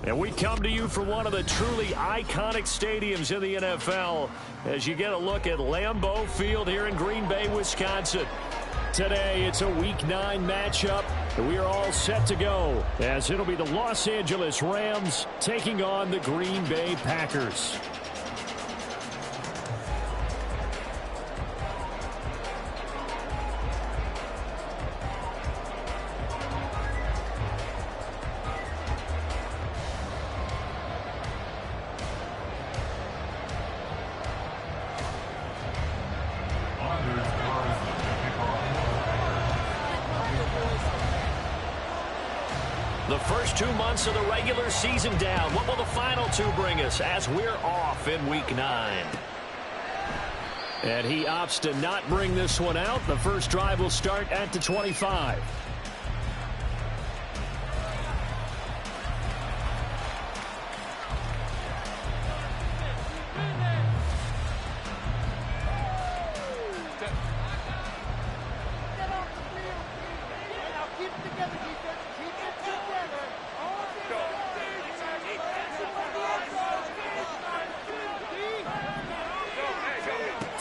And we come to you from one of the truly iconic stadiums in the NFL as you get a look at Lambeau Field here in Green Bay, Wisconsin. Today, it's a Week 9 matchup, and we are all set to go as it'll be the Los Angeles Rams taking on the Green Bay Packers. The first 2 months of the regular season down. What will the final 2 bring us as we're off in Week 9? And he opts to not bring this one out. The first drive will start at the 25.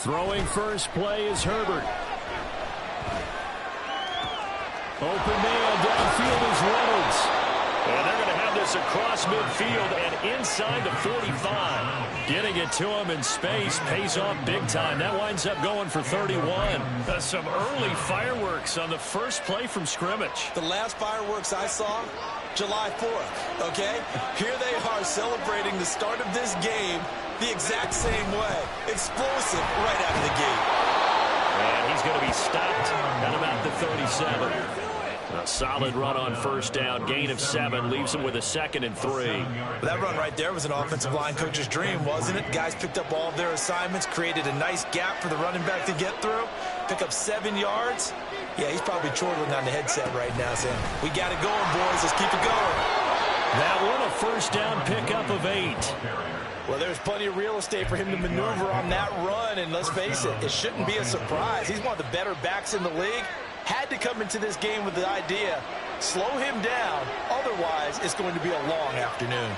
Throwing first play is Herbert. Open man downfield is Reynolds. And they're going to have this across midfield and inside the 45. Getting it to him in space pays off big time. That winds up going for 31. Some early fireworks on the first play from scrimmage. The last fireworks I saw, July 4th, okay? Here they are celebrating the start of this game the exact same way. Explosive right out of the gate. And he's going to be stopped at about the 37. A solid run on first down. Gain of 7 leaves him with a 2nd and 3. That run right there was an offensive line coach's dream, wasn't it? Guys picked up all of their assignments, created a nice gap for the running back to get through, pick up 7 yards. Yeah, he's probably chortling on the headset right now saying, we got it going, boys. Let's keep it going. That one a first down pickup of 8. Well, there's plenty of real estate for him to maneuver on that run, and let's face it, it shouldn't be a surprise. He's one of the better backs in the league. Had to come into this game with the idea, slow him down, otherwise it's going to be a long afternoon.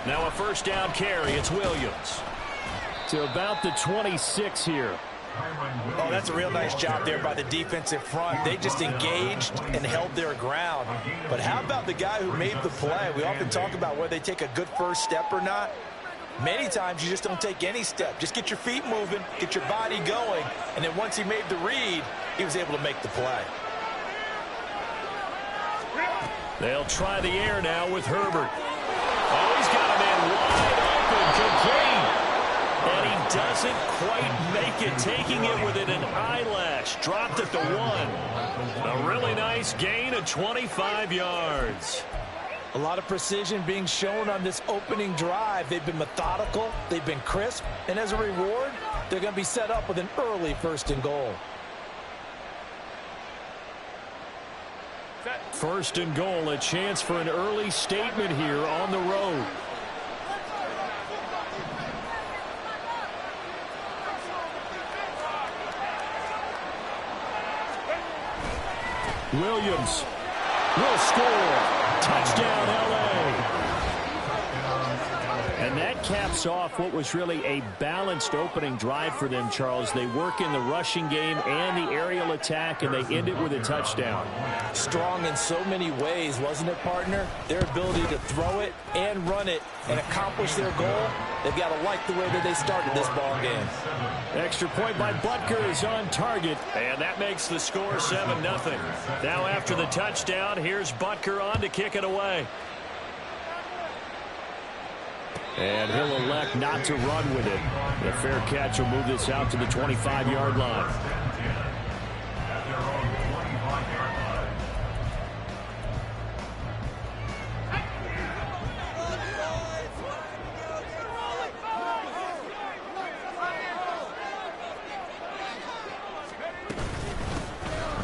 Now a first down carry, it's Williams. To about the 26 here. Oh, that's a real nice job there by the defensive front. They just engaged and held their ground. But how about the guy who made the play? We often talk about whether they take a good first step or not. Many times you just don't take any step. Just get your feet moving, get your body going, and then once he made the read, he was able to make the play. They'll try the air now with Herbert. Oh, he's got a man wide open, complete. And he doesn't quite make it, taking it within an eyelash. Dropped at the 1. A really nice gain of 25 yards. A lot of precision being shown on this opening drive. They've been methodical, they've been crisp, and as a reward, they're going to be set up with an early 1st and goal. 1st and goal, a chance for an early statement here on the road. Williams will score. Touchdown, L.A. And that caps off what was really a balanced opening drive for them, Charles. They work in the rushing game and the aerial attack, and they end it with a touchdown. Strong in so many ways, wasn't it, partner? Their ability to throw it and run it and accomplish their goal, they've got to like the way that they started this ball game. Extra point by Butker is on target, and that makes the score 7-0. Now after the touchdown, here's Butker on to kick it away. And he'll elect not to run with it. The fair catch will move this out to the 25-yard line.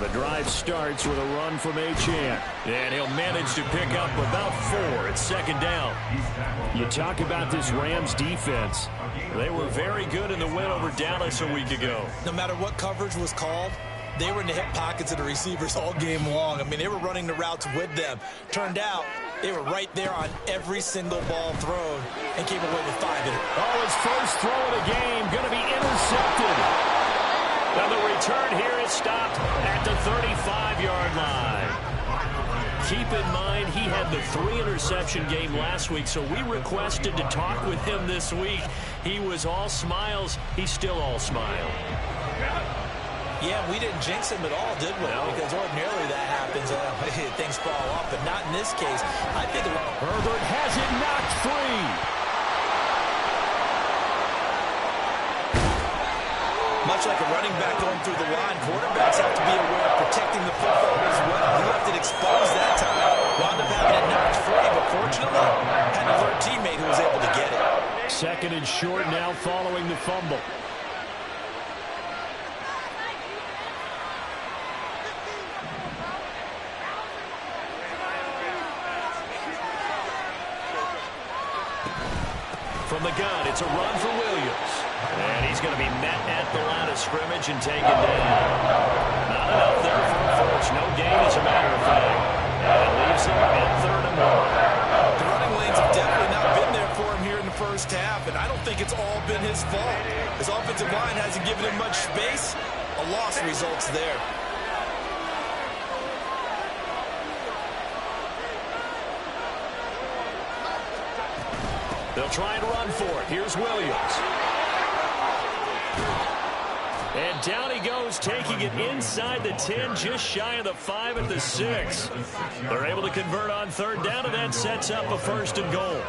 The drive starts with a run from Achane. And he'll manage to pick up about 4 at 2nd down. You talk about this Rams defense. They were very good in the win over Dallas a week ago. No matter what coverage was called, they were in the hip pockets of the receivers all game long. I mean, they were running the routes with them. Turned out they were right there on every single ball thrown and came away with 5. Oh, his first throw of the game going to be intercepted. Now the return here is stopped at the 35-yard line. Keep in mind, he had the 3-interception game last week, so we requested to talk with him this week. He was all smiles. He's still all smile. Yeah, we didn't jinx him at all, did we? No. Because ordinarily that happens. Things fall off, but not in this case. I think Herbert has it knocked free. Much like a running back going through the line, quarterbacks have to be aware of protecting the football as well. He left it exposed that time. Wound up having it knocked free, but fortunately, had another teammate who was able to get it. Second and short now following the fumble. From the gun, it's a run for Williams. And he's going to be met at the line of scrimmage and taken down. Not enough there for a first. No gain, as a matter of fact. And it leaves him at 3rd and 1. The running lanes have definitely not been there for him here in the first half, and I don't think it's all been his fault. His offensive line hasn't given him much space. A loss results there. They'll try and run for it. Here's Williams. And down he goes, taking it inside the 10, just shy of the 5 at the 6. They're able to convert on 3rd down, and that sets up a 1st and goal.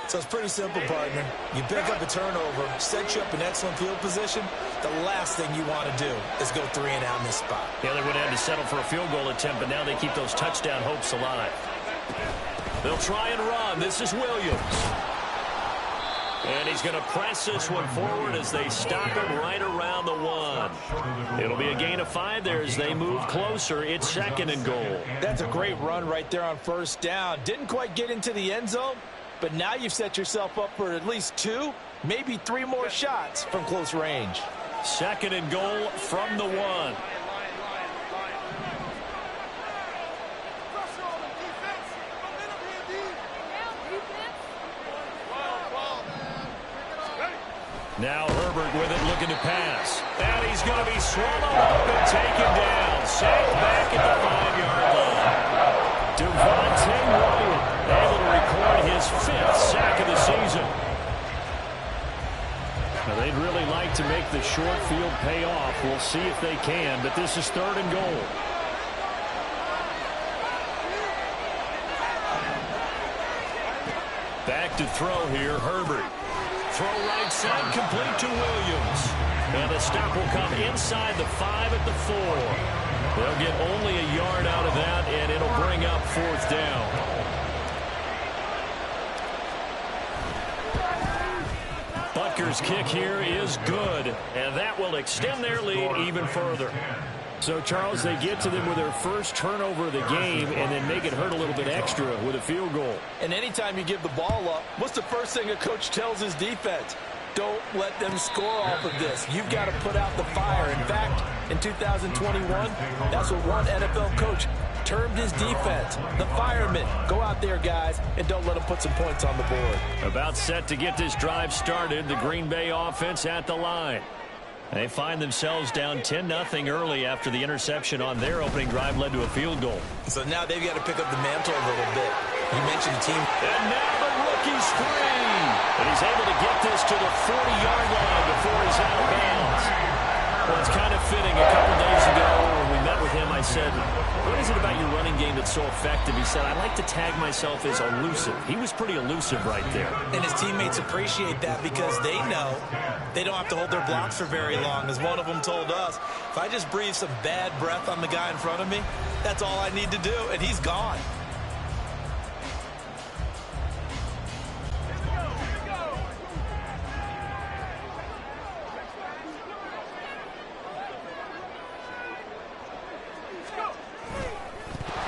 So it's pretty simple, partner. You pick up a turnover, set you up in excellent field position. The last thing you want to do is go 3 and out in this spot. Yeah, they would have had to settle for a field goal attempt, but now they keep those touchdown hopes alive. They'll try and run. This is Williams. And he's going to press this one forward as they stop him right around the 1. It'll be a gain of 5 there as they move closer. It's 2nd and goal. That's a great run right there on 1st down. Didn't quite get into the end zone, but now you've set yourself up for at least 2, maybe 3 more shots from close range. 2nd and goal from the 1. Now Herbert with it, looking to pass. And he's going to be swallowed up and taken down. Sacked back at the 5-yard line. Devontae Wyatt able to record his 5th sack of the season. Now they'd really like to make the short field pay off. We'll see if they can, but this is 3rd and goal. Back to throw here, Herbert. Throw right side, complete to Williams. And the stop will come inside the 5 at the 4. They'll get only a yard out of that, and it'll bring up 4th down. Butker's kick here is good, and that will extend their lead even further. So, Charles, they get to them with their first turnover of the game and then make it hurt a little bit extra with a field goal. And anytime you give the ball up, what's the first thing a coach tells his defense? Don't let them score off of this. You've got to put out the fire. In fact, in 2021, that's what one NFL coach termed his defense. The firemen. Go out there, guys, and don't let them put some points on the board. About set to get this drive started, the Green Bay offense at the line. They find themselves down 10-0 early after the interception on their opening drive led to a field goal. So now they've got to pick up the mantle a little bit. You mentioned the team. And now the rookie's free. And he's able to get this to the 40-yard line before he's out of bounds. Well, it's kind of fitting. A couple days ago when we met with him, I said, what is it about your running game that's so effective? He said, I like to tag myself as elusive. He was pretty elusive right there. And his teammates appreciate that because they know they don't have to hold their blocks for very long. As one of them told us, if I just breathe some bad breath on the guy in front of me, that's all I need to do, and he's gone.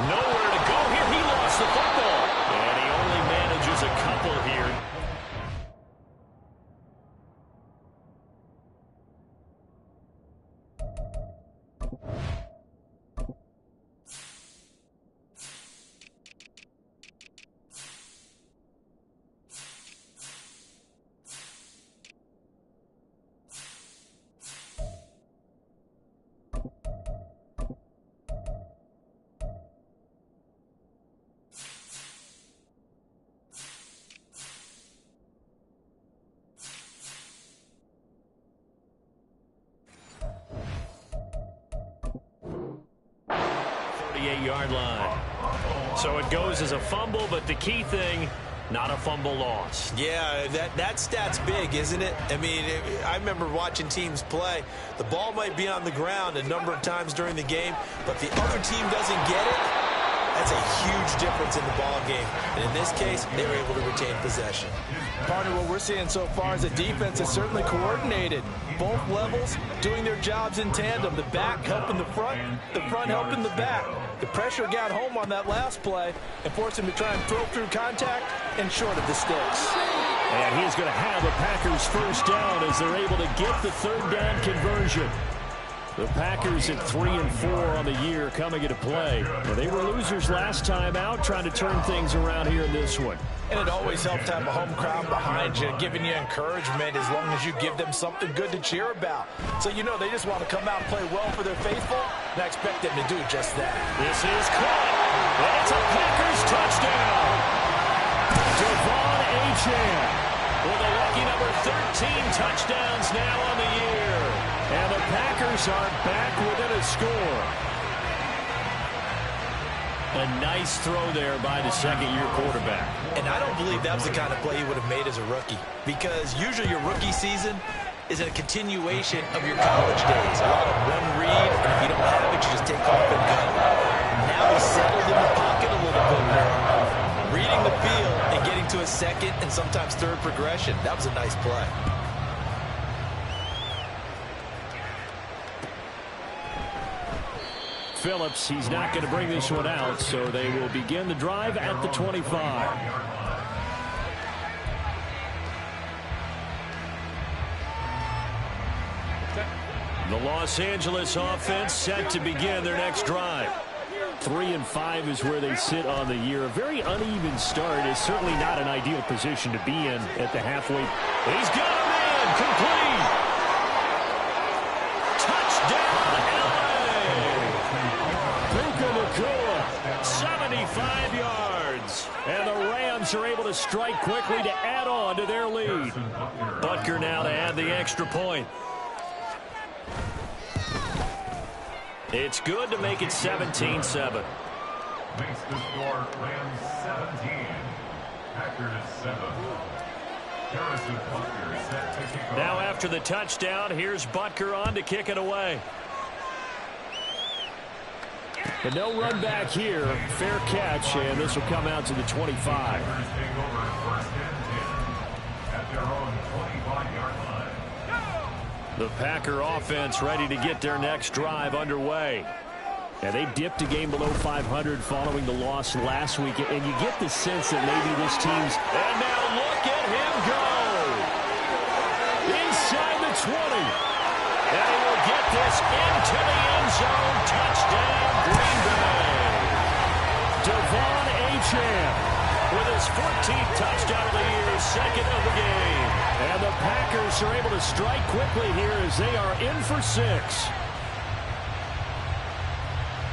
Nowhere to go here. He lost the football. And he only manages a couple here. 38-yard line. So it goes as a fumble, but the key thing, not a fumble loss. Yeah, that stat's big, isn't it? I mean, I remember watching teams play. The ball might be on the ground a number of times during the game, but the other team doesn't get it. That's a huge difference in the ball game. And in this case, they were able to retain possession. Partner, what we're seeing so far is the defense is certainly coordinated. Both levels doing their jobs in tandem. The back helping the front helping the back. The pressure got home on that last play and forced him to try and throw through contact and short of the sticks. And he's going to have the Packers first down as they're able to get the third down conversion. The Packers at 3-4 on the year coming into play. Well, they were losers last time out, trying to turn things around here in this one. And it always helps to have a home crowd behind you, giving you encouragement as long as you give them something good to cheer about. So you know they just want to come out and play well for their faithful, and I expect them to do just that. This is caught, and it's a Packers touchdown. Devon Achane with a lucky number 13 touchdowns now on the year. And the Packers are back within a score. A nice throw there by the second-year quarterback. And I don't believe that was the kind of play he would have made as a rookie, because usually your rookie season is a continuation of your college days. A lot of one read, and if you don't have it, you just take off and go. Now he's settled in the pocket a little bit more, reading the field and getting to a second and sometimes third progression. That was a nice play. Phillips, he's not going to bring this one out, so they will begin the drive at the 25. The Los Angeles offense set to begin their next drive. 3-5 is where they sit on the year. A very uneven start is certainly not an ideal position to be in at the halfway. He's got him in, complete. Touchdown, LA. 75 yards. And the Rams are able to strike quickly to add on to their lead. Butker now to add the extra point. It's good to make it 17-7. Makes the score Rams 17, Packers 7. Harrison Butker set to kick off. Now after the touchdown, here's Butker on to kick it away. But no run back here. Fair catch, and this will come out to the 25. Packers take over first and 10 at their own 25-yard line. The Packer offense ready to get their next drive underway. And they dipped a game below 500 following the loss last week. And you get the sense that maybe this team's... And now look at him go! Inside the 20. And he will get this into the end zone. Touchdown, Green Bay. Devon Achane with his 14th touchdown of the year, second of the game. And the Packers are able to strike quickly here as they are in for 6.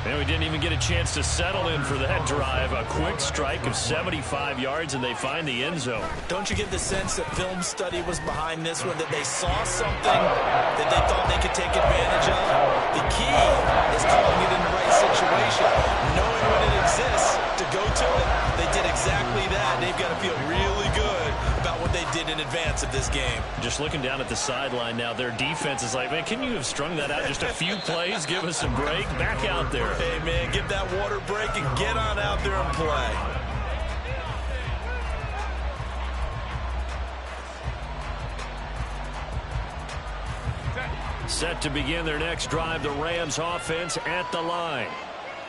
And we didn't even get a chance to settle in for that drive. A quick strike of 75 yards, and they find the end zone. Don't you get the sense that film study was behind this one, that they saw something that they thought they could take advantage of? The key is calling it in the right situation. Knowing when it exists to go to it, they did exactly that. They've got to feel really good about what they did in advance of this game. Just looking down at the sideline now, their defense is like, man, can you have strung that out just a few plays? Give us a break. Back out there. Hey, man, give that water break and get on out there and play. Set to begin their next drive, the Rams offense at the line.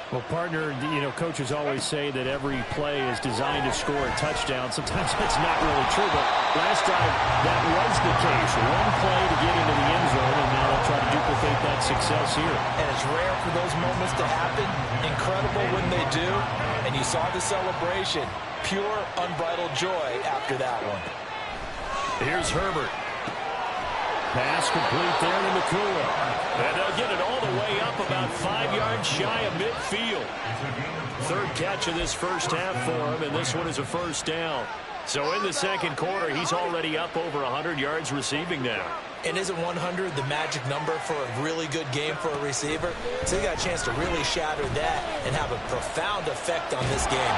Well, partner, you know, coaches always say that every play is designed to score a touchdown. Sometimes that's not really true, but last drive, that was the case. One play to get into the end zone, and now they'll try to duplicate that success here. And it's rare for those moments to happen. Incredible when they do. And you saw the celebration. Pure, unbridled joy after that one. Here's Herbert. Pass complete there to Nakua. And they'll get it all the way up about 5 yards shy of midfield. Third catch of this first half for him, and this one is a first down. So in the second quarter, he's already up over 100 yards receiving now. And isn't 100 the magic number for a really good game for a receiver? So he got a chance to really shatter that and have a profound effect on this game.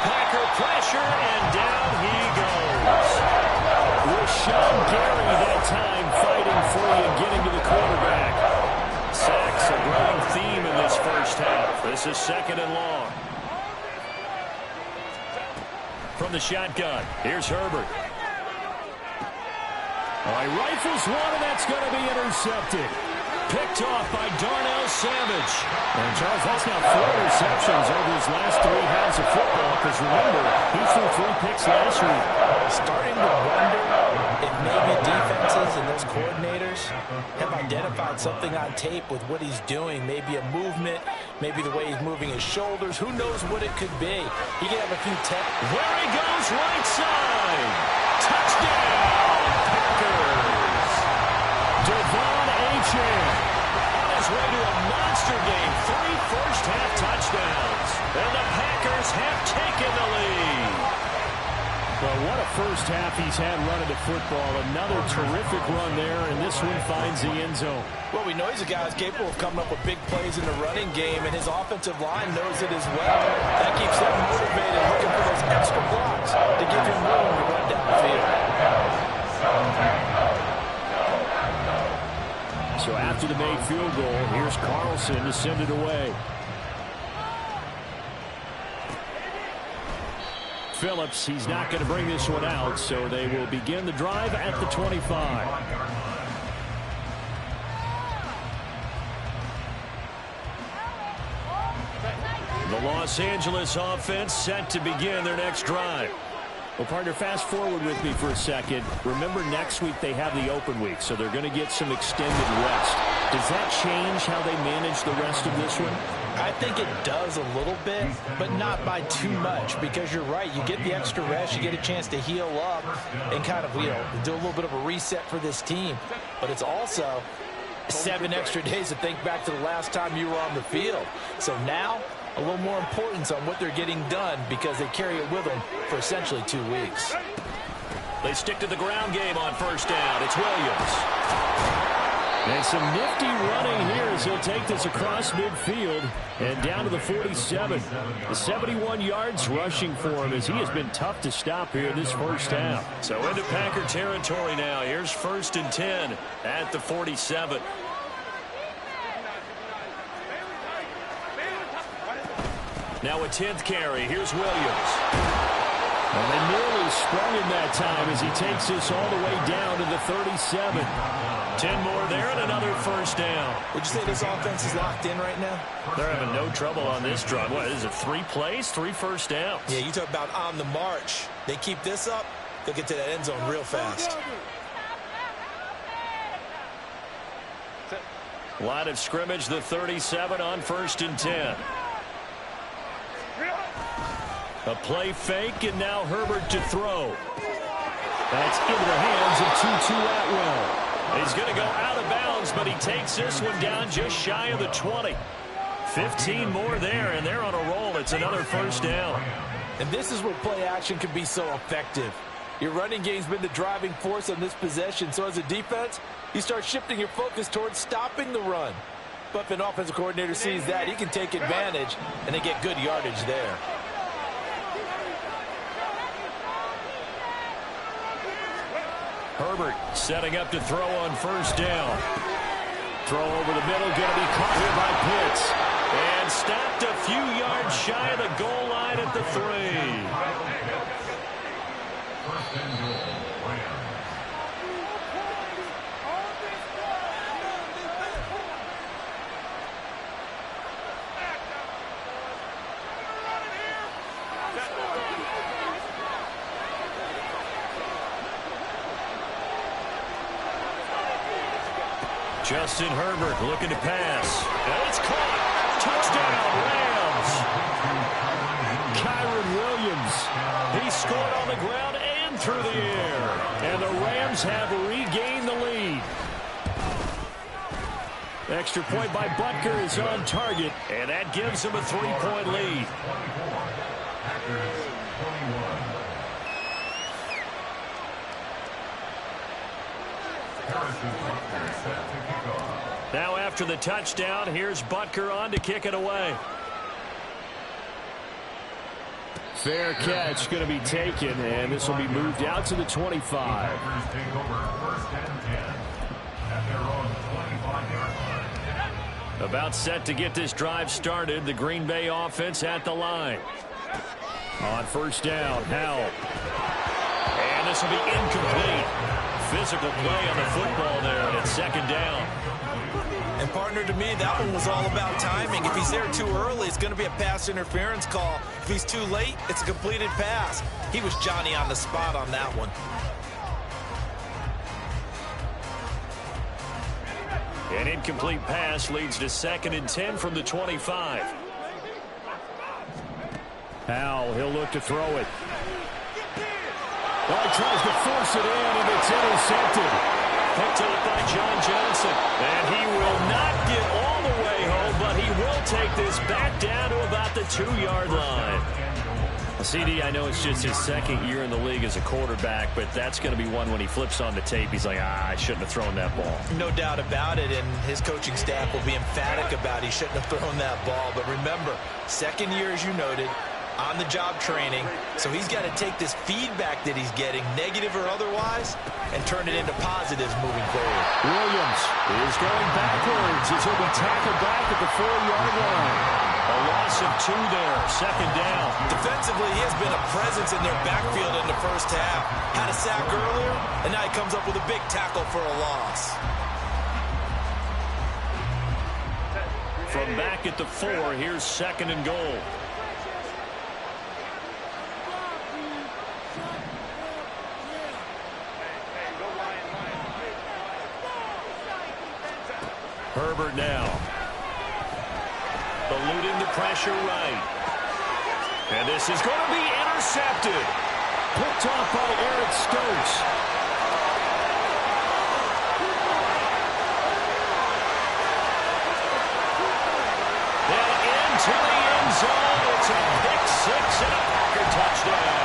Packer pressure, and down he goes. Rashawn Gary that time fighting for you, getting to the quarterback. Sacks a running theme in this first half. This is second and long. From the shotgun, here's Herbert. All right, rifles one, and that's going to be intercepted. Picked off by Darnell Savage. And Charles, that's now 4 receptions over his last 3 halves of football, because remember, he threw 3 picks last week. Starting to wonder if maybe defenses and those coordinators have identified something on tape with what he's doing. Maybe a movement, maybe the way he's moving his shoulders. Who knows what it could be? He could have a few There he goes, right side. Touchdown, Packers. Devon Achane on his way to a monster game. 3 first-half touchdowns. And the Packers have taken the lead. Well, what a first half he's had running the football. Another terrific run there, and this one finds the end zone. Well, we know he's a guy who's capable of coming up with big plays in the running game, and his offensive line knows it as well. That keeps them motivated, looking for those extra blocks to give him room to run downfield. So after the made field goal, here's Carlson to send it away. Phillips, he's not going to bring this one out, so they will begin the drive at the 25. The Los Angeles offense set to begin their next drive. Well, partner, fast forward with me for a second. Remember, next week they have the open week, so they're going to get some extended rest. Does that change how they manage the rest of this one? I think it does a little bit, but not by too much, because you're right. You get the extra rest. You get a chance to heal up and kind of, do a little bit of a reset for this team. But it's also 7 extra days to think back to the last time you were on the field. So now, a little more importance on what they're getting done because they carry it with them for essentially 2 weeks. They stick to the ground game on first down. It's Williams. And some nifty running here as he'll take this across midfield and down to the 47. The 71 yards rushing for him as he has been tough to stop here this first half. So into Packer territory now. Here's 1st and 10 at the 47. Now a 10th carry. Here's Williams. And they nearly sprung him that time as he takes this all the way down to the 37. 10 more there and another first down. Would you say this offense is locked in right now? They're having no trouble on this drive. What is it, 3 plays, 3 first downs? Yeah, you talk about on the march. They keep this up, they'll get to that end zone real fast. Line of scrimmage, the 37 on 1st and 10. A play fake, and now Herbert to throw. That's into the hands of Tutu Atwell. He's going to go out of bounds, but he takes this one down just shy of the 20. 15 more there, and they're on a roll. It's another first down. And this is where play action can be so effective. Your running game's been the driving force on this possession, so as a defense, you start shifting your focus towards stopping the run. But if an offensive coordinator sees that, he can take advantage, and they get good yardage there. Herbert setting up to throw on first down. Throw over the middle, going to be caught here by Pitts. And stopped a few yards shy of the goal line at the 3. 1st and goal, Rams. Justin Herbert looking to pass. And it's caught. Touchdown, Rams. Kyren Williams. He scored on the ground and through the air. And the Rams have regained the lead. Extra point by Butker is on target, and that gives him a 3-point lead. Harrison Butker set to kick off. Now after the touchdown, here's Butker on to kick it away. Fair catch going to be taken, and this will be moved out to the 25. Packers take over first and 10 at their own 25-yard line. About set to get this drive started. The Green Bay offense at the line. On first down, Howell. And this will be incomplete. Physical play on the football there, and it's second down. And partner, to me, that one was all about timing. If he's there too early, it's going to be a pass interference call. If he's too late, it's a completed pass. He was Johnny on the spot on that one. An incomplete pass leads to second and 10 from the 25. Howell, he'll look to throw it. Well, he tries to force it in, and it's intercepted. Picked up by John Johnson. And he will not get all the way home, but he will take this back down to about the 2-yard line. CD, I know it's just his second year in the league as a quarterback, but that's going to be one when he flips on the tape. He's like, I shouldn't have thrown that ball. No doubt about it, and his coaching staff will be emphatic about he shouldn't have thrown that ball. But remember, second year, as you noted, on-the-job training, so he's got to take this feedback that he's getting, negative or otherwise, and turn it into positives moving forward. Williams is going backwards as he'll be tackled back at the 4-yard line. A loss of 2 there, second down. Defensively, he has been a presence in their backfield in the first half. Had a sack earlier, and now he comes up with a big tackle for a loss. From back at the 4, here's second and goal. Herbert now. Eluding the pressure right. And this is going to be intercepted. Picked off by Eric Stokes. And into the end zone. It's a pick six and a Packer touchdown.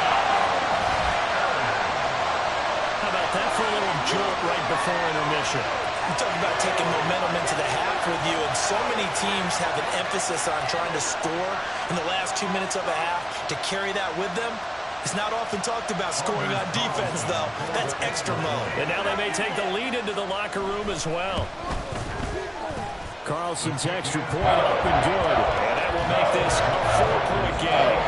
How about that for a little jolt right before intermission? You talk about taking momentum into the half with you, and so many teams have an emphasis on trying to score in the last 2 minutes of a half to carry that with them. It's not often talked about scoring on defense, though. That's extra mode. And now they may take the lead into the locker room as well. Carlson's extra point up and good. And that will make this a 4-point game.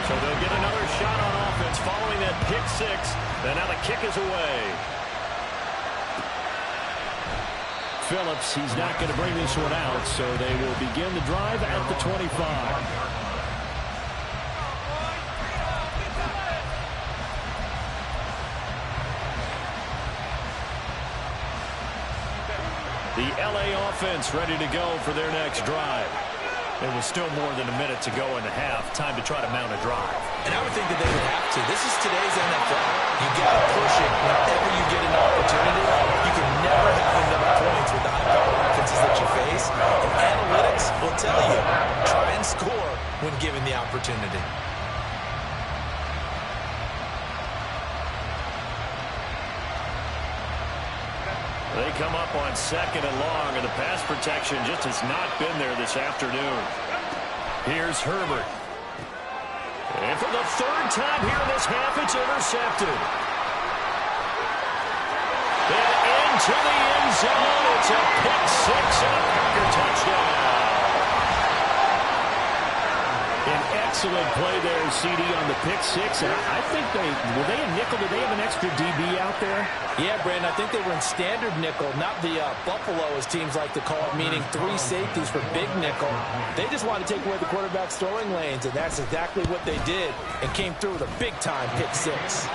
So they'll get another shot on offense following that pick six. And now the kick is away. Phillips, he's not going to bring this one out, so they will begin the drive at the 25. The LA offense ready to go for their next drive. There was still more than a minute to go in the half. Time to try to mount a drive. And I would think that they would have to. This is today's NFL. You got to push it whenever you get an opportunity. You can never have enough points with the high-powered offenses that you face. And analytics will tell you, try and score when given the opportunity. They come up on second and long, and the pass protection just has not been there this afternoon. Here's Herbert. And for the third time here in this half, it's intercepted. And into the end zone. It's a pick six and a Packer touchdown. An excellent play there, CD, on the pick six. And I think were they a nickel? Did they have an extra DB out there? Yeah, Brandon, I think they were in standard nickel, not the Buffalo, as teams like to call it, meaning 3 safeties for big nickel. They just wanted to take away the quarterback's throwing lanes, and that's exactly what they did, and came through with a big-time pick six.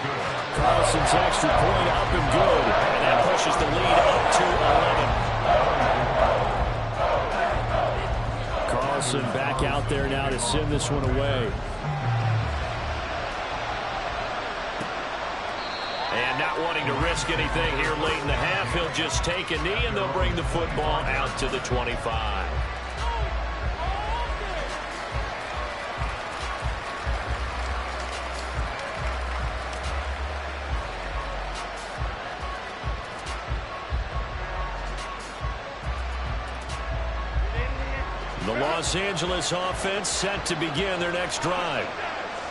Carlson's extra point up and good, and that pushes the lead up to 11. Carlson back out there now to send this one away. And not wanting to risk anything here late in the half, he'll just take a knee, and they'll bring the football out to the 25. The Los Angeles offense set to begin their next drive.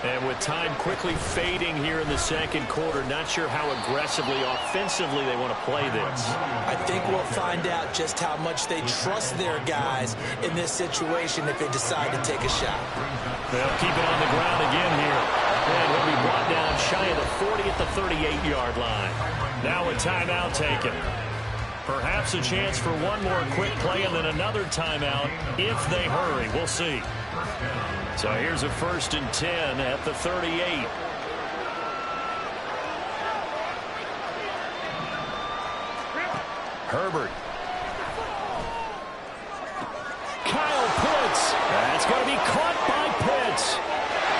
And with time quickly fading here in the second quarter, not sure how aggressively, offensively they want to play this. I think we'll find out just how much they trust their guys in this situation if they decide to take a shot. They'll keep it on the ground again here. And he'll be brought down shy of the 40 at the 38-yard line. Now a timeout taken. Perhaps a chance for one more quick play and then another timeout if they hurry. We'll see. So here's a 1st and 10 at the 38. Herbert. Kyle Pitts. That's going to be caught by Pitts.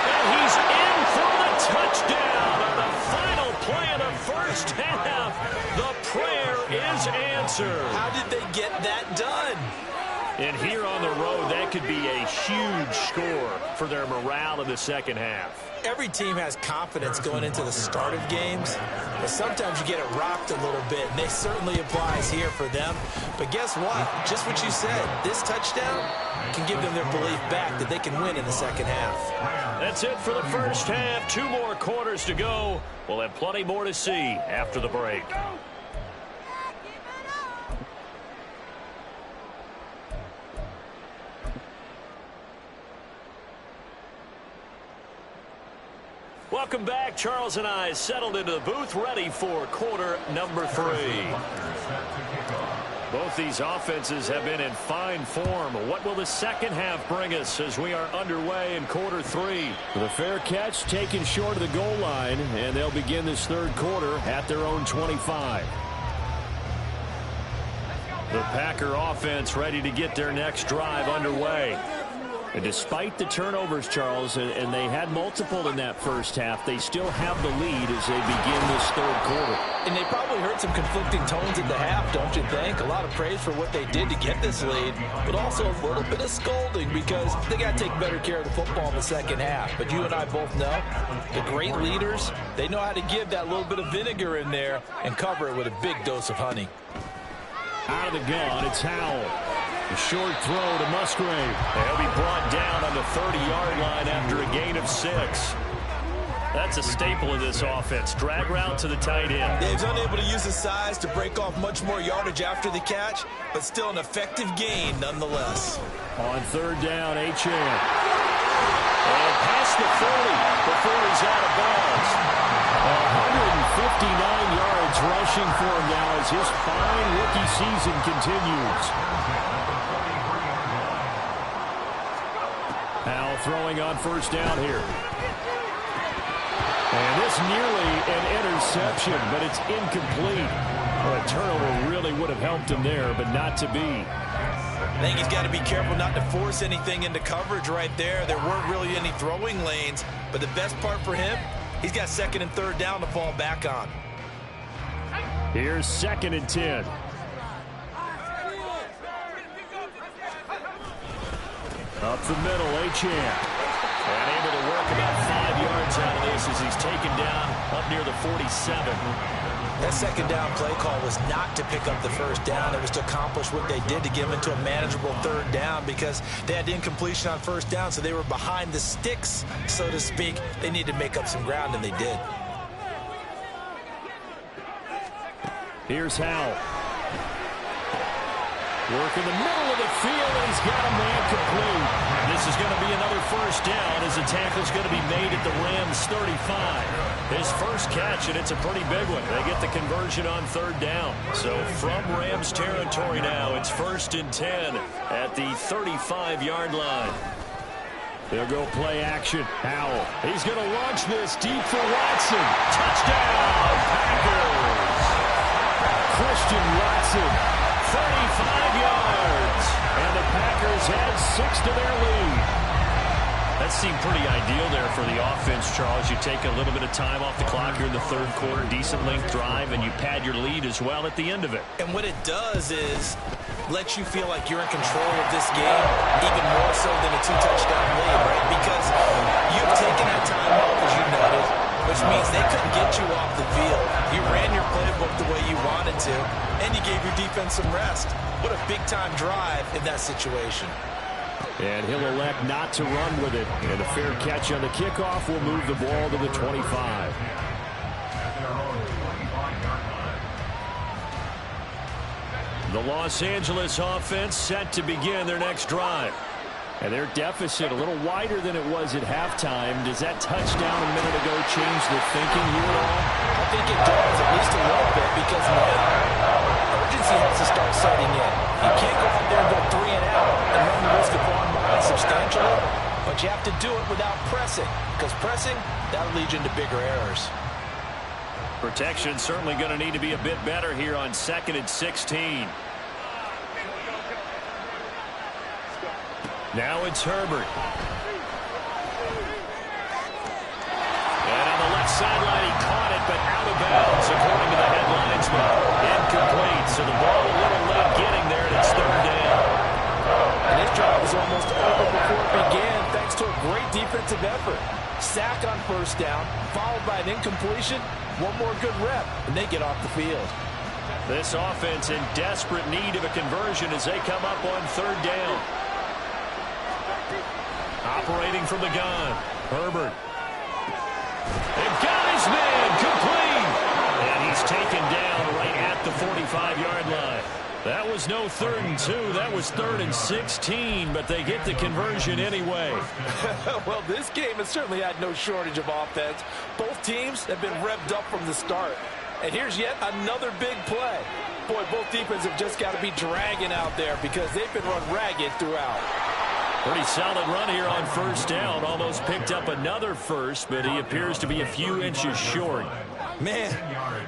And he's in for the touchdown on the final play of the first half. The prayer is answered. How did they get that done? And here on the road, that could be a huge score for their morale in the second half. Every team has confidence going into the start of games, but sometimes you get it rocked a little bit, and it certainly applies here for them. But guess what? Just what you said, this touchdown can give them their belief back that they can win in the second half. That's it for the first half. 2 more quarters to go. We'll have plenty more to see after the break. Welcome back. Charles and I settled into the booth, ready for quarter number 3. Both these offenses have been in fine form. What will the second half bring us as we are underway in quarter 3? The fair catch taken short of the goal line, and they'll begin this third quarter at their own 25. The Packer offense ready to get their next drive underway. And despite the turnovers, Charles, and they had multiple in that first half, they still have the lead as they begin this third quarter. And they probably heard some conflicting tones at the half, don't you think? A lot of praise for what they did to get this lead, but also a little bit of scolding because they got to take better care of the football in the second half. But you and I both know the great leaders, they know how to give that little bit of vinegar in there and cover it with a big dose of honey. Out of the gun, it's Howell. A short throw to Musgrave. He'll be brought down on the 30-yard line after a gain of 6. That's a staple of this offense. Drag route to the tight end. Dave's unable to use his size to break off much more yardage after the catch, but still an effective gain nonetheless. On third down, Achane. And past the 40 before he's out of bounds. 159 yards rushing for him now as his fine rookie season continues. Howell throwing on first down here. And this nearly an interception, but it's incomplete. Well, a turnover really would have helped him there, but not to be. I think he's got to be careful not to force anything into coverage right there. There weren't really any throwing lanes, but the best part for him, he's got 2nd and 3rd down to fall back on. Here's 2nd and 10. Up the middle, Achane. And able to work about 5 yards out of this as he's taken down up near the 47. That 2nd down play call was not to pick up the 1st down. It was to accomplish what they did to get them into a manageable 3rd down because they had incompletion on 1st down, so they were behind the sticks, so to speak. They needed to make up some ground, and they did. Here's Howell. Work in the middle of the field, and he's got a man complete. This is going to be another 1st down as the tackle's going to be made at the Rams' 35. His first catch, and it's a pretty big one. They get the conversion on 3rd down. So from Rams territory now, it's 1st and 10 at the 35-yard line. They'll go play action. Howell. He's going to launch this deep for Watson. Touchdown, Packers. Christian Watson. 35 yards, and the Packers add 6 to their lead. That seemed pretty ideal there for the offense, Charles. You take a little bit of time off the clock here in the third quarter, decent length drive, and you pad your lead as well at the end of it. And what it does is let you feel like you're in control of this game, even more so than a 2-touchdown lead, right? Because you've taken that time off, as you noted, which means they couldn't get you off the field. You ran your playbook the way you wanted to, and you gave your defense some rest. What a big-time drive in that situation. And he'll elect not to run with it. And a fair catch on the kickoff will move the ball to the 25. The Los Angeles offense set to begin their next drive. And their deficit a little wider than it was at halftime. Does that touchdown a minute ago change the thinking here at all? I think it does, at least a little bit, because now urgency has to start setting in. You can't go out there and go 3 and out and run the risk of falling behind substantially, but you have to do it without pressing, because pressing, that'll lead you into bigger errors. Protection certainly going to need to be a bit better here on 2nd and 16. Now it's Herbert. And on the left sideline, he caught it, but out of bounds, according to the headlinesman. Incomplete, so the ball a little late getting there, and it's 3rd down. And his drive was almost over before it began, thanks to a great defensive effort. Sack on 1st down, followed by an incompletion. One more good rep, and they get off the field. This offense in desperate need of a conversion as they come up on 3rd down. Operating from the gun, Herbert. They've got his man, complete. And he's taken down right at the 45-yard line. That was no 3rd and 2. That was 3rd and 16, but they get the conversion anyway. Well, this game has certainly had no shortage of offense. Both teams have been revved up from the start. And here's yet another big play. Boy, both defenses have just got to be dragging out there because they've been run ragged throughout. Pretty solid run here on 1st down. Almost picked up another first, but he appears to be a few inches short. Man,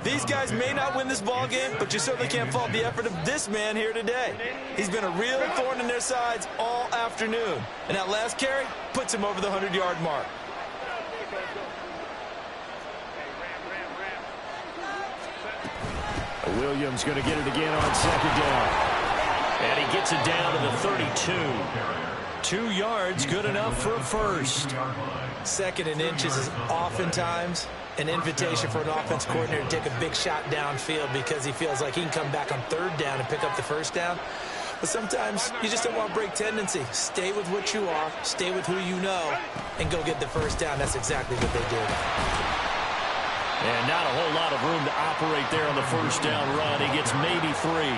these guys may not win this ball game, but you certainly can't fault the effort of this man here today. He's been a real thorn in their sides all afternoon. And that last carry puts him over the 100-yard mark. Williams going to get it again on 2nd down. And he gets it down to the 32. 2 yards, good enough for a first. 2nd and inches is oftentimes an invitation for an offense coordinator to take a big shot downfield because he feels like he can come back on 3rd down and pick up the 1st down. But sometimes you just don't want to break tendency. Stay with what you are, stay with who you know, and go get the 1st down. That's exactly what they did. And not a whole lot of room to operate there on the 1st down run. He gets maybe 3.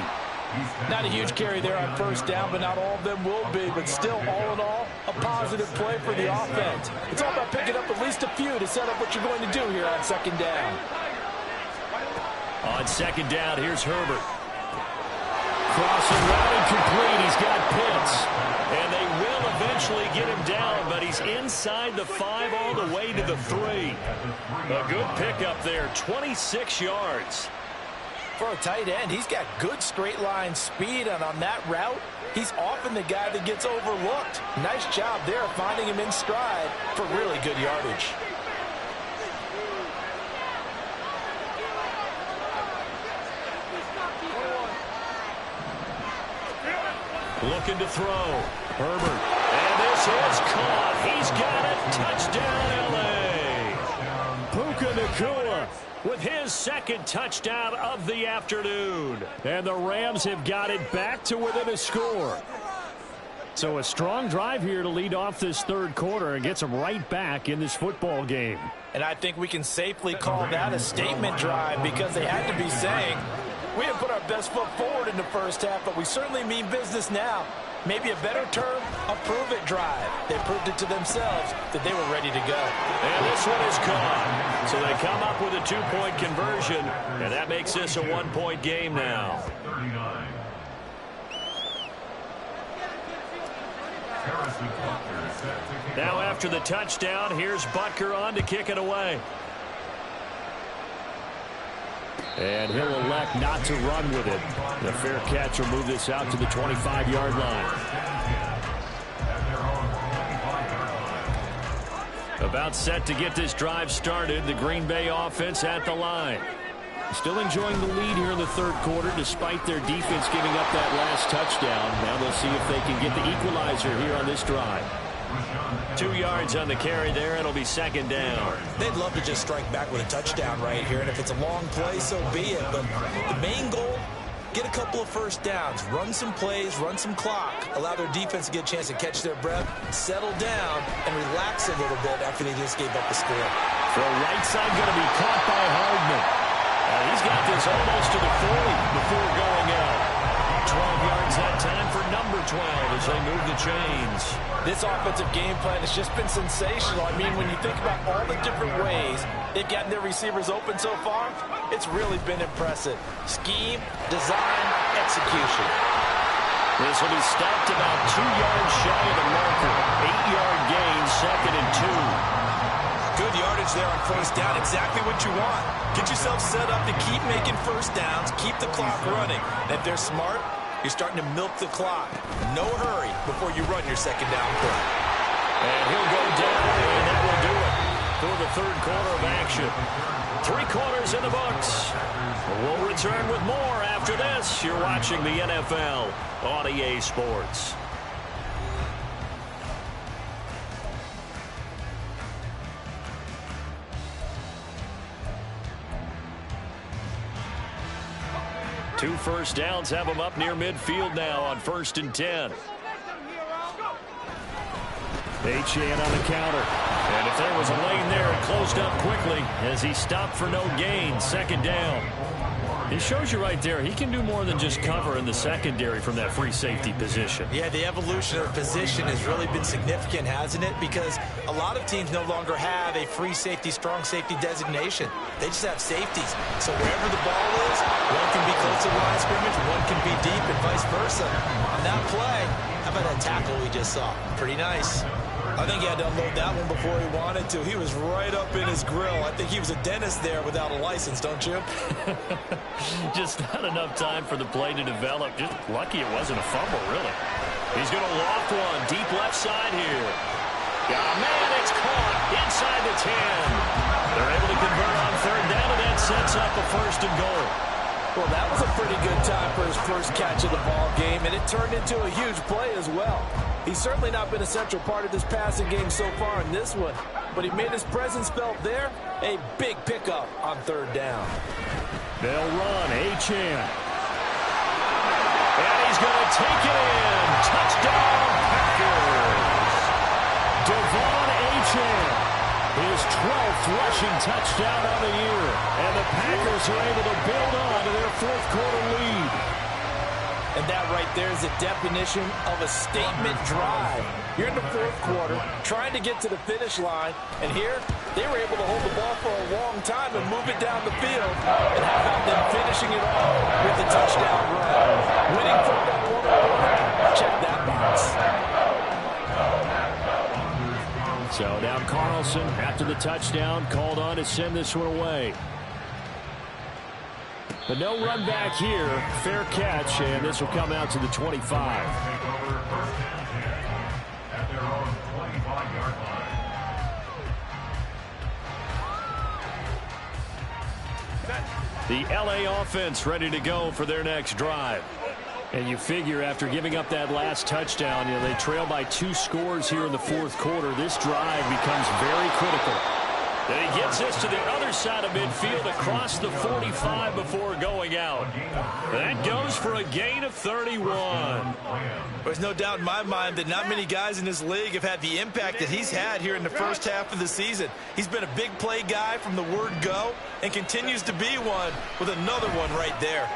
Not a huge carry there on 1st down, but not all of them will be. But still, all in all, a positive play for the offense. It's all about picking up at least a few to set up what you're going to do here on 2nd down. On 2nd down, here's Herbert. Crossing route incomplete. He's got Pitts. And they will eventually get him down, but he's inside the 5 all the way to the 3. A good pickup there, 26 yards. For a tight end, he's got good straight line speed, and on that route, he's often the guy that gets overlooked. Nice job there finding him in stride for really good yardage. Looking to throw. Herbert. And this is caught. He's got it. Touchdown, L.A. Puka Nacua with his 2nd touchdown of the afternoon. And the Rams have got it back to within a score. So a strong drive here to lead off this 3rd quarter and gets them right back in this football game. And I think we can safely call that a statement drive because they had to be saying, we have put our best foot forward in the 1st half, but we certainly mean business now. Maybe a better term, a prove-it drive. They proved it to themselves that they were ready to go. And this one is caught. So they come up with a 2-point conversion, and that makes this a 1-point game now. Now after the touchdown, here's Butker on to kick it away. And he'll elect not to run with it. The fair catch will move this out to the 25-yard line. About set to get this drive started. The Green Bay offense at the line. Still enjoying the lead here in the 3rd quarter despite their defense giving up that last touchdown. Now they'll see if they can get the equalizer here on this drive. 2 yards on the carry there. It'll be 2nd down. They'd love to just strike back with a touchdown right here, and if it's a long play, so be it. But the main goal get a couple of first downs, run some plays, run some clock, allow their defense to get a chance to catch their breath, settle down, and relax a little bit after they just gave up the score. So right side going to be caught by Hardman. He's got this almost to the 40 before going out. 12 yards that time for number 12 as they move the chains. This offensive game plan has just been sensational. I mean, when you think about all the different ways they've gotten their receivers open so far, it's really been impressive. Scheme, design, execution. This will be stopped about 2 yards shy of the marker. 8-yard gain, 2nd and 2. Good yardage there on first down. Exactly what you want. Get yourself set up to keep making first downs, keep the clock running. And if they're smart, you're starting to milk the clock. No hurry before you run your second down play. And he'll go down, and that will do it for the third quarter of action. 3 quarters in the books. We'll return with more after this. You're watching the NFL on EA Sports. Two first downs have them up near midfield now on 1st and 10. Achane on the counter. And if there was a lane there, it closed up quickly as he stopped for no gain. 2nd down. It shows you right there, he can do more than just cover in the secondary from that free safety position. Yeah, the evolution of position has really been significant, hasn't it? Because a lot of teams no longer have a free safety, strong safety designation. They just have safeties. So wherever the ball is, one can be close to the line of scrimmage, one can be deep, and vice versa. On that play, how about that tackle we just saw? Pretty nice. I think he had to unload that one before he wanted to. He was right up in his grill. I think he was a dentist there without a license, don't you? Just not enough time for the play to develop. Just lucky it wasn't a fumble, really. He's going to loft one deep left side here. Oh, man, it's caught inside the 10. They're able to convert on 3rd down, and that sets up a 1st and goal. Well, that was a pretty good time for his first catch of the ball game, and it turned into a huge play as well. He's certainly not been a central part of this passing game so far in this one, but he made his presence felt there. A big pickup on 3rd down. They'll run. Achane. And he's going to take it in. Touchdown, Packers. Devon Achane. His 12th rushing touchdown of the year. And the Packers are able to build on to their 4th quarter lead. And that right there is the definition of a statement drive. You're in the 4th quarter, trying to get to the finish line, and here they were able to hold the ball for a long time and move it down the field. And how about them finishing it off with the touchdown run? Winning 4th quarter, check that box. So now Carlson, after the touchdown, called on to send this one away. But no run back here. Fair catch, and this will come out to the 25. At their own 25-yard line. The LA offense ready to go for their next drive. And you figure after giving up that last touchdown, they trail by 2 scores here in the 4th quarter. This drive becomes very critical. Then he gets this to the other side of midfield across the 45 before going out. That goes for a gain of 31. There's no doubt in my mind that not many guys in this league have had the impact that he's had here in the first half of the season. He's been a big play guy from the word go and continues to be one with another one right there.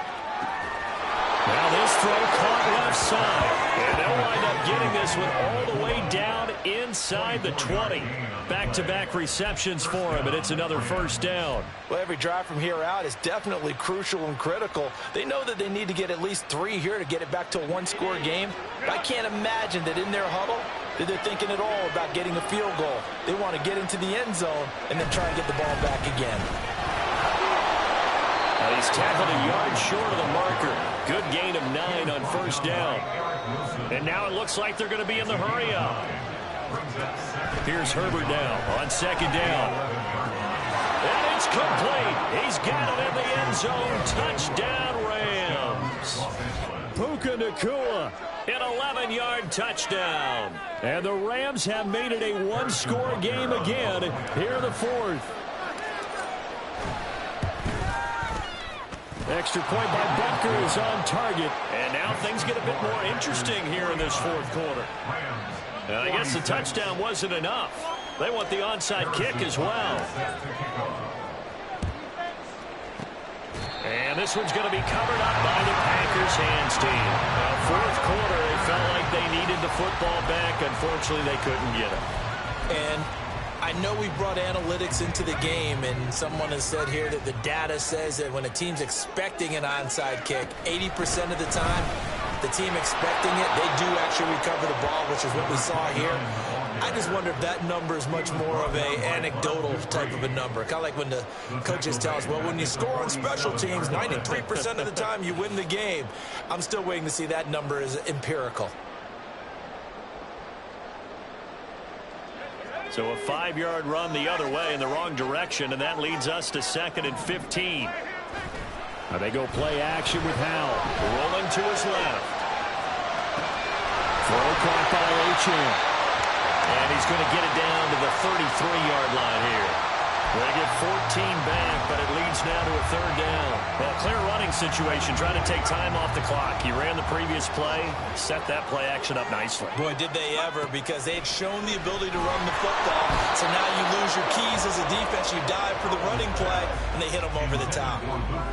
Now this throw caught left side. And they'll wind up getting this one all the way down inside the 20. Back-to-back receptions for him, and it's another 1st down. Well, every drive from here out is definitely crucial and critical. They know that they need to get at least 3 here to get it back to a 1-score game. But I can't imagine that in their huddle that they're thinking at all about getting a field goal. They want to get into the end zone and then try and get the ball back again. He's tackled a yard short of the marker. Good gain of 9 on 1st down. And now it looks like they're going to be in the hurry-up. Here's Herbert now on 2nd down. And it's complete. He's got it in the end zone. Touchdown, Rams. Puka Nacua, an 11-yard touchdown. And the Rams have made it a 1-score game again here in the 4th. Extra point by Butker is on target. And now things get a bit more interesting here in this fourth quarter. And I guess the touchdown wasn't enough. They want the onside kick as well. And this one's going to be covered up by the Packers hands team. Fourth quarter, they felt like they needed the football back. Unfortunately, they couldn't get it. And I know we brought analytics into the game, and someone has said here that the data says that when a team's expecting an onside kick, 80% of the time, the team expecting it, they do actually recover the ball, which is what we saw here. I just wonder if that number is much more of a anecdotal type of a number. Kind of like when the coaches tell us, well, when you score on special teams, 93% of the time you win the game. I'm still waiting to see that number is empirical. So a 5-yard run the other way in the wrong direction, and that leads us to 2nd and 15. Now they go play action with Howell. Rolling to his left. Throw caught by Achane. And he's going to get it down to the 33-yard line here. They get 14 back, but it leads now to a 3rd down. Well, clear running situation, trying to take time off the clock. He ran the previous play, set that play action up nicely. Boy, did they ever, because they had shown the ability to run the football. So now you lose your keys as a defense. You dive for the running play, and they hit them over the top.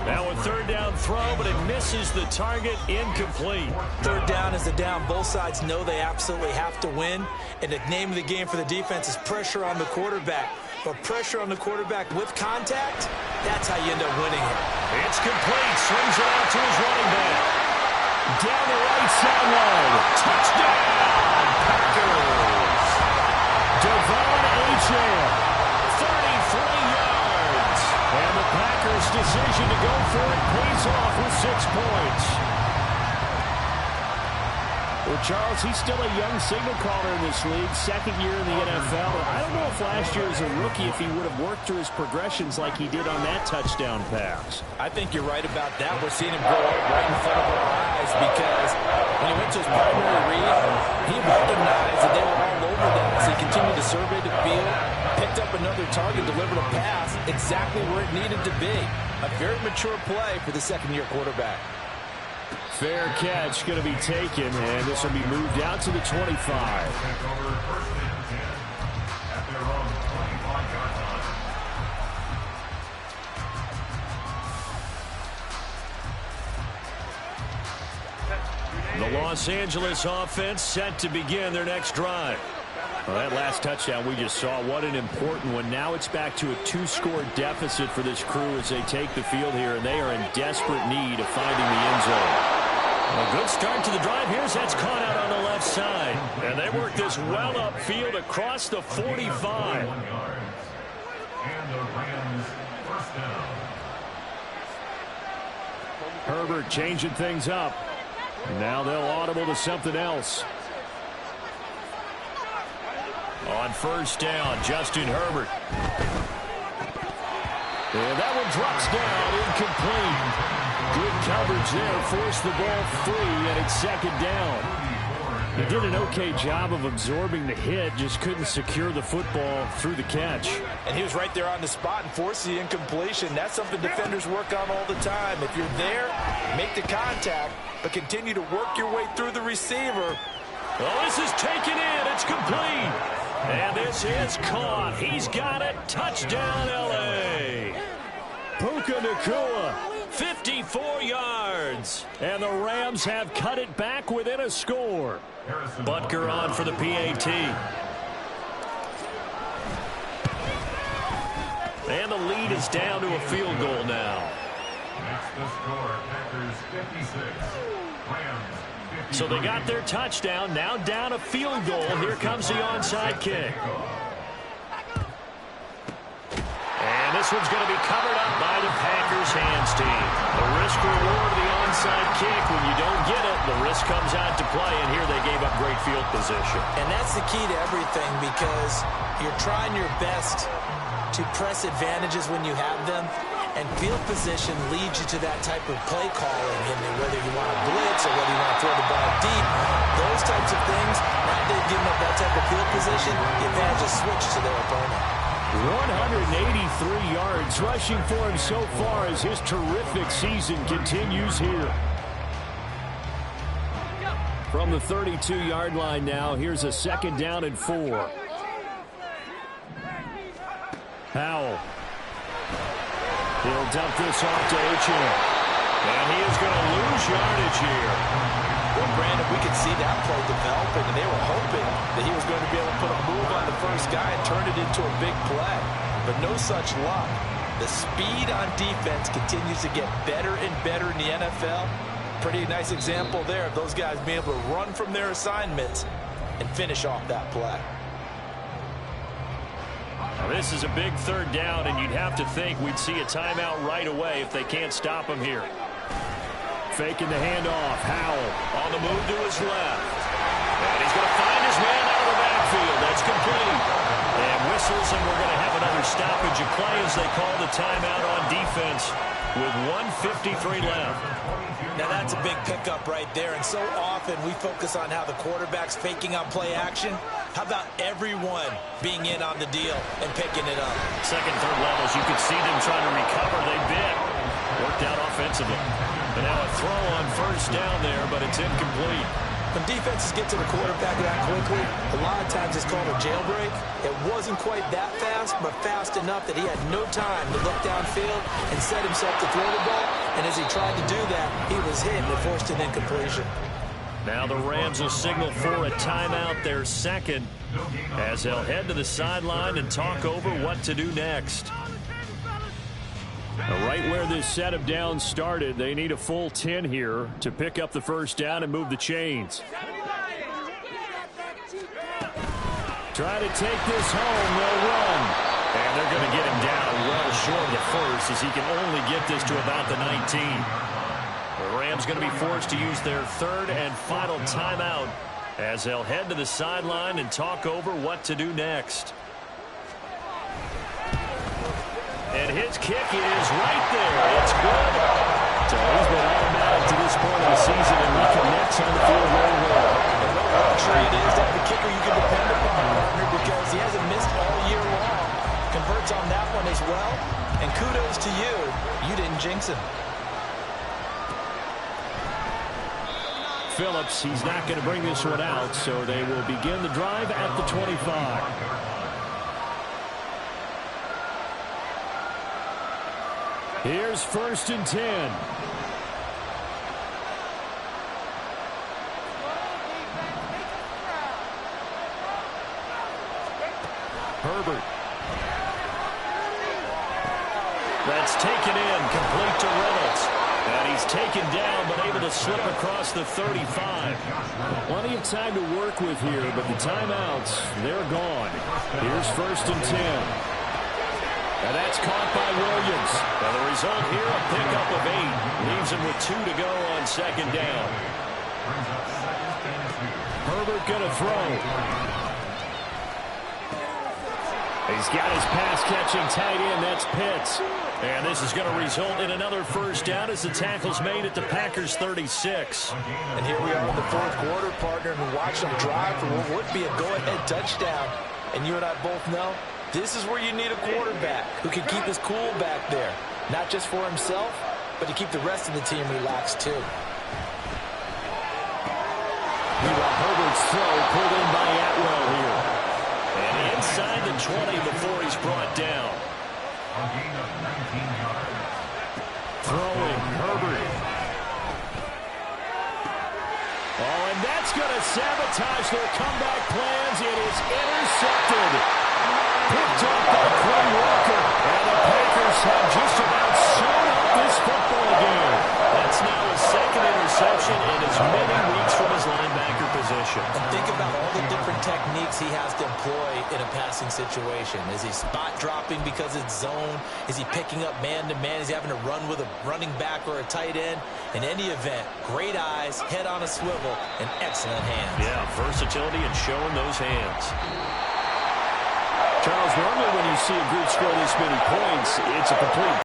Now a 3rd down throw, but it misses the target, incomplete. 3rd down is the down. Both sides know they absolutely have to win. And the name of the game for the defense is pressure on the quarterback. But pressure on the quarterback with contact, that's how you end up winning it. It's complete. Swings it out to his running back. Down the right sideline. Touchdown, Packers. Devon Achane, 33 yards. And the Packers' decision to go for it pays off with 6 points. Well, Charles, he's still a young signal caller in this league, 2nd year in the NFL. I don't know if last year as a rookie, if he would have worked through his progressions like he did on that touchdown pass. I think you're right about that. We're seeing him grow up right in front of our eyes, because when he went to his primary read, he recognized that they were all over that. So he continued to survey the field, picked up another target, delivered a pass exactly where it needed to be. A very mature play for the 2nd-year quarterback. Fair catch going to be taken, and this will be moved out to the 25. The Los Angeles offense set to begin their next drive. Well, that last touchdown we just saw, what an important one. Now it's back to a 2-score deficit for this crew as they take the field here, and they are in desperate need of finding the end zone. A good start to the drive. Here's that's caught out on the left side. And they work this well upfield across the 45. And the Rams first down. Herbert changing things up. Now they'll audible to something else. On first down, Justin Herbert. And that one drops down, incomplete. Good coverage there, forced the ball free, and it's 2nd down. He did an okay job of absorbing the hit, just couldn't secure the football through the catch. And he was right there on the spot and forced the incompletion. That's something defenders work on all the time. If you're there, make the contact, but continue to work your way through the receiver. Well, this is taken in. It's complete. And this is caught. He's got it. Touchdown, L.A. Puka Nacua, 54 yards. And the Rams have cut it back within a score. Butker on for the PAT. And the lead is down to a field goal now. Next the score, Packers 56, Rams 50. So they got their touchdown, now down a field goal. Here comes the onside kick. And this one's going to be covered up by the Packers hands team. The risk reward of the onside kick. When you don't get it, the risk comes out to play, and here they gave up great field position. And that's the key to everything, because you're trying your best to press advantages when you have them, and field position leads you to that type of play calling, and whether you want to blitz or whether you want to throw the ball deep, those types of things. Now they've given up that type of field position, the advantage is switched to their opponent. 183 yards rushing for him so far as his terrific season continues here. From the 32-yard line now, here's a 2nd down and 4. Powell. He'll dump this off to Achane. And he is going to lose yardage here. Well, Brandon, we could see that play developing, and they were hoping that he was going to be able to put a move on the first guy and turn it into a big play. But no such luck. The speed on defense continues to get better and better in the NFL. Pretty nice example there of those guys being able to run from their assignments and finish off that play. Now, this is a big 3rd down, and you'd have to think we'd see a timeout right away if they can't stop him here. Faking the handoff. Howell on the move to his left. And he's going to find his man out of the backfield. That's complete. And whistles, and we're going to have another stoppage of play as they call the timeout on defense with 1:53 left. Now that's a big pickup right there, and so often we focus on how the quarterback's faking out play action. How about everyone being in on the deal and picking it up? 2nd, 3rd levels, you could see them trying to recover. They bit. Worked out offensively. And now a throw on 1st down there, but it's incomplete. When defenses get to the quarterback that quickly, a lot of times it's called a jailbreak. It wasn't quite that fast, but fast enough that he had no time to look downfield and set himself to throw the ball. And as he tried to do that, he was hit and forced an incompletion. Now the Rams will signal for a timeout, their 2nd, as they'll head to the sideline and talk over what to do next. Right where this set of downs started, they need a full 10 here to pick up the 1st down and move the chains. Try to take this home, they'll run. And they're going to get him down well short of the 1st as he can only get this to about the 19. The Rams going to be forced to use their 3rd and final timeout as they'll head to the sideline and talk over what to do next. And his kick is right there. It's good. So he's been automatic to this point of the season and reconnects on the field very well. And what a luxury it is to have a kicker you can depend upon, partner, because he hasn't missed all year long. Converts on that one as well. And kudos to you. You didn't jinx him. Phillips, he's not going to bring this one out, so they will begin the drive at the 25. Here's 1st and 10. Herbert. That's taken in, complete to Reynolds. And he's taken down, but able to slip across the 35. Plenty of time to work with here, but the timeouts, they're gone. Here's 1st and 10. And that's caught by Williams. And the result here, a pickup of 8. Leaves him with 2 to go on 2nd down. Herbert going to throw. He's got his pass-catching tight end. That's Pitts. And this is going to result in another 1st down as the tackle's made at the Packers' 36. And here we are in the 4th quarter, partner, and watch them drive for what would be a go-ahead touchdown. And you and I both know this is where you need a quarterback who can keep his cool back there. Not just for himself, but to keep the rest of the team relaxed too. Meanwhile, Herbert's throw pulled in by Atwell here. And inside the 20 before he's brought down. Throwing, Herbert. Oh, and that's going to sabotage their comeback plans. It is intercepted. Picked up by Quay Walker. And the Packers have just about sewn up this football game. That's now his 2nd interception in as many weeks from his linebacker position. And think about all the different techniques he has to employ in a passing situation. Is he spot dropping because it's zone? Is he picking up man-to-man? Is he having to run with a running back or a tight end? In any event, great eyes, head on a swivel, and excellent hands. Yeah, versatility and showing those hands. Charles, normally when you see a group score this many points, it's a complete